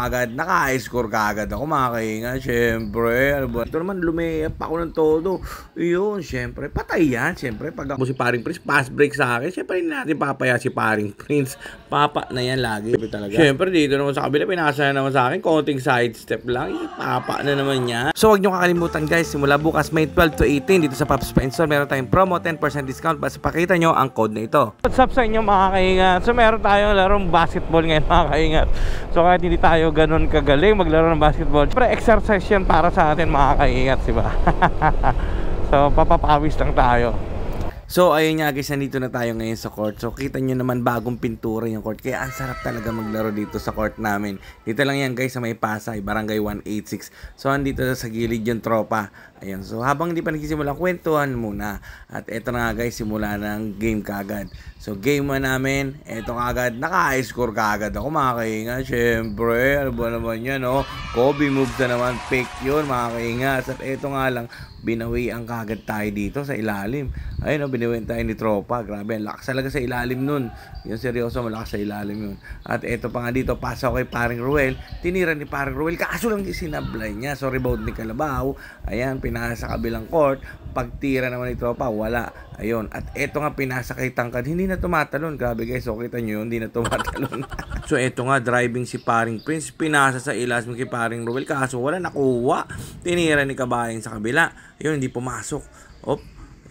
kaagad, naka-score kaagad ako mga kainga. Siyempre, ano ba? Ito naman, lumayap ako ng todo. Yun, siyempre, patay yan. Siyempre, pag ako si paring Prince, pass break sa akin, siyempre hindi natin papaya si paring Prince. Papa na yan lagi. Talaga. Siyempre, dito naman sa kabila, pinasa na naman sa akin, konting side step lang. Papa na naman yan. So, huwag nyo kakalimutan guys, simula bukas May 12 to 18, dito sa Pops Spencer, meron tayong promo, 10% discount. Basta pakita nyo ang code na ito. What's up sa inyo mga kaingat? So, meron tayong larong basketball ngayon mga kaingat. So, kahit hindi tayo ganun kagaling maglaro ng basketball, pero exercise yan para sa atin mga kaingat, diba? So, papapawis lang tayo. So, ayun nga guys, nandito na tayo ngayon sa court. So, kita nyo naman bagong pintura yung court. Kaya ang sarap talaga maglaro dito sa court namin. Dito lang yan guys sa may Pasay, Barangay 186. So, andito sa gilid yung tropa. Ayun. So, habang hindi pa nagsisimula, kwentuhan muna. At eto na nga guys, simula ng game kagad. So, game 1 namin. Eto kagad, naka-score kagad ako mga kainga. Siyempre, ano ba naman yan, oh? Kobe moves na naman. Pick yun mga kainga. At eto nga lang, binawian kagad tayo dito sa ilalim. Ayun, binawian tayo ni tropa. Grabe, ang lakas talaga sa ilalim nun. Yung seryoso, malakas sa ilalim yun. At eto pa nga dito, pasa ko kay paring Ruel. Tinira ni paring Ruel, kaso lang sinablay niya. So, rebound ni Kalabaw. Ayan, pinasa sa kabilang court. Pagtira naman ni tropa, wala. Ayun, at eto nga pinasa kay Tangkad. Hindi na tumatalon. Grabe guys, so kita nyo yun, hindi na tumatalon. So, eto nga, driving si paring Prince. Pinasa sa ilalim kay paring Ruel. Kaso wala, nakuha. Tinira ni Kabayan sa kabila. Yun, hindi pumasok. Op.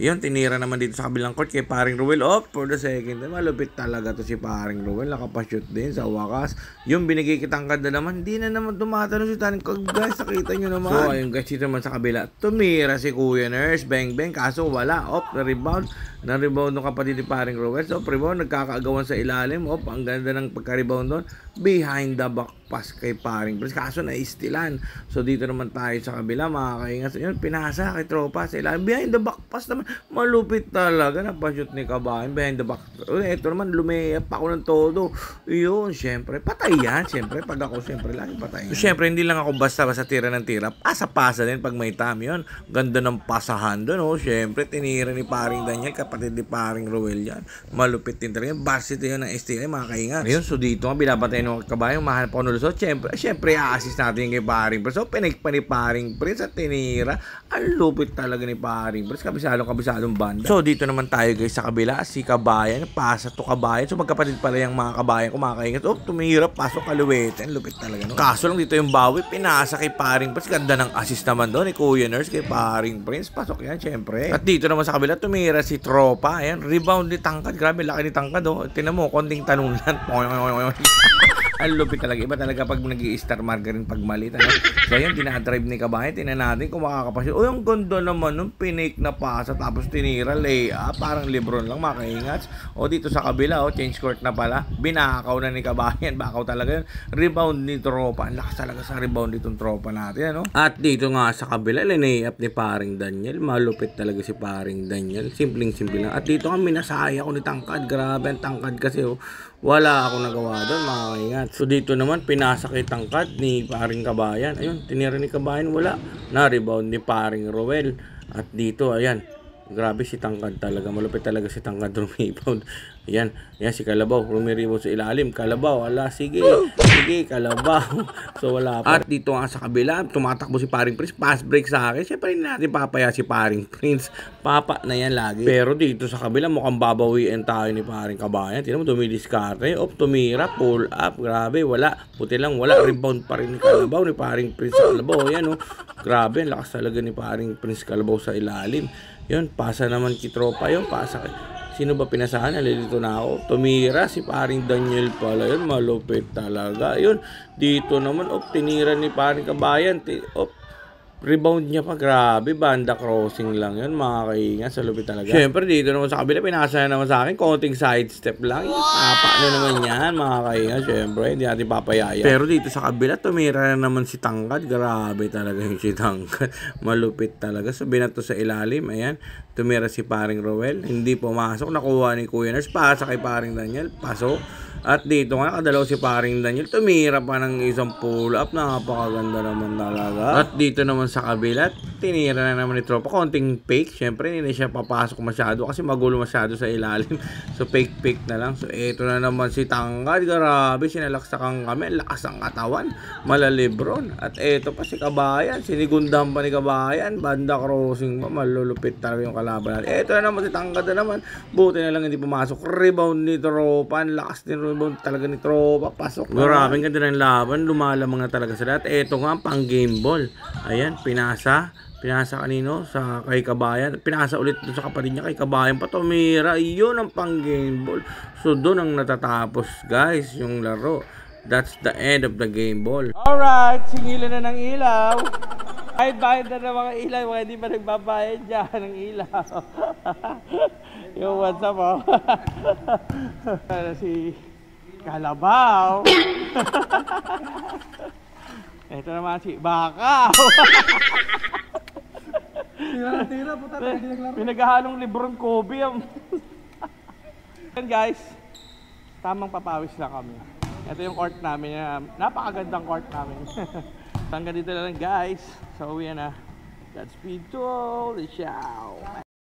Yun, tinira naman dito sa kabilang court kay paring Ruel. Op, for the second time. Malupit talaga to si paring Ruel. Nakapashoot din sa wakas. Yung binigay kitang kada naman, hindi na naman tumatanong si Tangkad. Guys, nakita nyo naman. So, ayun guys, dito naman sa kabila. Tumira si Kuya Nurse. Bang, bang. Kaso wala. Op, na-rebound. Na-rebound ng kapatid ni paring Ruel. So, rebound, nagkakaagawan sa ilalim. Op, ang ganda ng pagka-rebound doon. Behind the back pass kay paring Prince. Kaso na-istilan. So, dito naman tayo sa kabila. Mga kaingas. Yun, pinasa kay tropa sa ilalim. Behind the back pass naman. Malupit talaga. Napashoot ni Kabayan. Behind the back. Ito naman, lumayap ako ng todo. Yun, syempre. Patay yan. Syempre, pag ako, syempre, lagi patay yan. So, syempre, hindi lang ako basta-basta tira ng tira. Pasa-pasa din pag may time yun. Ganda ng pasahan doon. Oh. Syempre, tinira ni paring Daniel. Kapatid ni paring Ruel yan. Malupit din talaga. Varsity yun ng STL, mga kaingat. Ayun, so dito nga, binabantay ng Kabayan. Mahanap ako nulusot. Syempre, assist natin kay paring Prince. So, pinake pa ni paring Prince at tinira. Ang lupit talaga ni paring Prince. Kabisadong banda. So, dito naman tayo guys sa kabila. Si Kabayan, pasa to Kabayan. So, magkapatid pala yung mga Kabayan ko, mga kaingat. Oh, tumira, pasok kaluwete. Ang lupit talaga. No? Kaso lang dito yung bawi, pinasa kay paring Prince. Ganda ng assist naman doon ni Kuya Nurse kay paring Prince. Pasok yan, syempre. At dito naman sa kabila, tumira si tropa. Ayan, rebound ni Tangkad. Grabe, laki ni Tangkad. Oh. Tinan mo, konting tanong lang. Ang lupit talaga. Iba talaga pag nag-i-star margarine pag maliit. Ano? So, yun, dinadrive ni Kabayan. Tinan natin kung makakapasyon. O, yung ganda naman nung pinake na pasa. Tapos tinira, layup. Parang Lebron lang, makaingats. O, dito sa kabila, change court na pala. Binakaw na ni Kabayan. Bakaw talaga yun. Rebound ni tropa. Ang lakas talaga sa rebound ditong tropa natin. Ano? At dito nga sa kabila, layup ni paring Daniel. Malupit talaga si paring Daniel. Simpleng-simple lang. At dito nga, minasaya ko ni Tangkad. Grabe ang Tangkad kasi, wala akong nagawa doon, mga kaingat. So, dito naman, pinasa kay Tangkad ni paring Kabayan. Ayun, tinira ni Kabayan, wala. Na-rebound ni paring Ruel. At dito, ayan. Grabe si Tangkad talaga. Malupit talaga si Tangkad rebound. Ayan, ayan si Kalabaw. Rebound sa ilalim. Kalabaw, ala, sige. Sige, Kalabaw. So, wala pa. At dito nga sa kabila, tumatakbo si paring Prince. Pass break sa akin. Siyempre, hindi natin papaya si paring Prince. Papa na yan lagi. Pero dito sa kabila, mukhang babawiin tayo ni paring Kabayan. Tignan mo, dumidiskarte. Op, tumira, pull up. Grabe, wala. Puti lang, wala. Rebound pa rin ni Kalabaw, ni paring Prince Kalabaw. Ayan, oh. Grabe, ang lakas talaga ni paring Prince Kalabaw sa ilalim. Yun, pasa naman ki tropa yun. Pasa kay... Sino ba pinasahan? Nalilito na ako. Tumira si paring Daniel pala. Yun, malupit talaga. Yun, dito naman, tinira ni paring Kabayan. Rebound niya pa, grabe, banda crossing lang yun, mga kainga, sa lupit talaga. Siyempre, dito naman sa kabila, pinasa na naman sa akin, konting side step lang. Papa na naman yan, mga kainga, siyempre, hindi natin papayaya. Pero dito sa kabila, tumira na naman si Tangkad, grabe talaga yung si Tangkad. Malupit talaga, so binato sa ilalim, ayan, tumira si paring Ruel, hindi pumasok, nakuha ni Kuya Nurse, pasa kay paring Daniel, pasok. At dito nga, kadalaw si paring Daniel, tumira pa ng isang pull-up. Napakaganda naman talaga. At dito naman sa kabilat, tinira na naman ni Tropa. Konting fake. Siyempre, hindi siya papasok masyado kasi magulo masyado sa ilalim. So, fake na lang. So, eto na naman si Tanggad. Grabe, sinalaksakan kami. Lakas ang katawan. Malalibron. At eto pa si Kabayan. Sinigundan pa ni Kabayan. Banda crossing pa. Malulupit talaga yung kalaban natin. Eto na naman si Tanggad na naman. Buti na lang hindi pumasok. Rebound ni Tropa. Ang lakas din rebound talaga ni Tropa. Pasok na. Grabe, ganda ng laban. Lumalamang na talaga sila. At eto nga, pang game ball. Ayan, pinasa kanino sa kay Kabayan, pinasa ulit doon sa kapatid niya kay Kabayan pa tumira. Yun ang pang game ball. So doon ang natatapos guys yung laro. That's the end of the game ball. Alright, singilan na ng ilaw. Bayad na ng mga ilaw, mga hindi pa nagbabayad dyan ng ilaw. Yung what's up oh. Si Kalabaw. Ito naman si Bakaw. Tira, puta. Pinaghahalong Lebron Kobe. Yan guys, tamang papawis lang kami. Ito yung court namin. Napakagandang court namin. Hanggang dito na lang guys. So uwi na. That's Speed Tool. Ciao.